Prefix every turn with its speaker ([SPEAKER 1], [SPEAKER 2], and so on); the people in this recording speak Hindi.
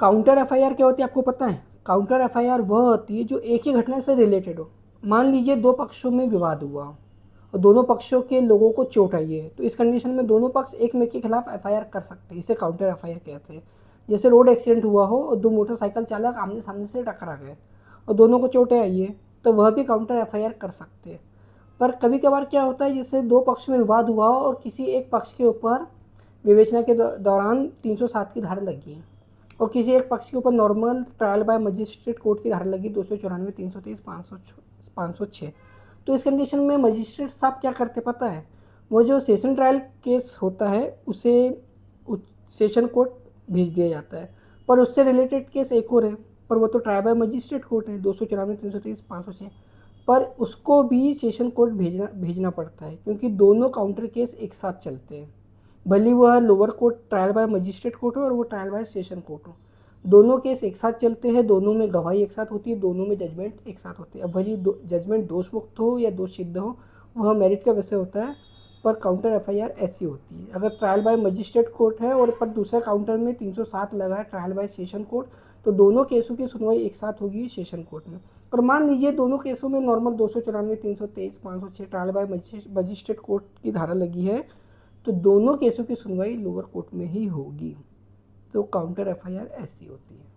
[SPEAKER 1] काउंटर एफआईआर क्या होती है आपको पता है? काउंटर एफआईआर वह होती है जो एक ही घटना से रिलेटेड हो। मान लीजिए दो पक्षों में विवाद हुआ और दोनों पक्षों के लोगों को चोट आई है, तो इस कंडीशन में दोनों पक्ष एक में के खिलाफ एफआईआर कर सकते हैं। इसे काउंटर एफआईआर कहते हैं। जैसे रोड एक्सीडेंट हुआ हो और दो मोटरसाइकिल चालक आमने सामने से टकरा गए और दोनों को चोटें आई है, तो वह भी काउंटर एफआईआर कर सकते हैं। पर कभी कभार क्या होता है, जैसे दो पक्ष में विवाद हुआ हो और किसी एक पक्ष के ऊपर विवेचना के दौरान 307 की धारा लगी है और किसी एक पक्ष के ऊपर normal trial by magistrate court की धारा लगी 294, 323, 506। तो इस कंडीशन में मजिस्ट्रेट साहब क्या करते पता है? वो जो सेशन ट्रायल केस होता है उसे सेशन कोर्ट भेज दिया जाता है, पर उससे रिलेटेड केस एक और है, पर वो तो ट्रायल बाय मजिस्ट्रेट कोर्ट है 294, 323, 506, पर उसको भी सेशन कोर्ट भेजना पड़ता है क्योंकि दोनों काउंटर केस एक साथ चलते हैं। भले वह lower court trial by magistrate court हो और वो ट्रायल बाय सेशन कोर्ट हो, दोनों केस एक साथ चलते हैं, दोनों में गवाही एक साथ होती है, दोनों में जजमेंट एक साथ होती है। अब भले जजमेंट दोष मुक्त हो या दोष सिद्ध हो, वह मेरिट का विषय होता है, पर काउंटर एफआईआर ऐसी होती है। अगर ट्रायल बाय मजिस्ट्रेट कोर्ट है और पर दूसरा काउंटर में 307 लगा है ट्रायल बाय सेशन कोर्ट, तो दोनों केसों की सुनवाई एक साथ होगी सेशन कोर्ट में। और मान लीजिए दोनों केसों में normal 294, 323, 506 trial by magistrate court की धारा लगी है, तो दोनों केसों की सुनवाई लोअर कोर्ट में ही होगी। तो काउंटर एफआईआर ऐसी होती है।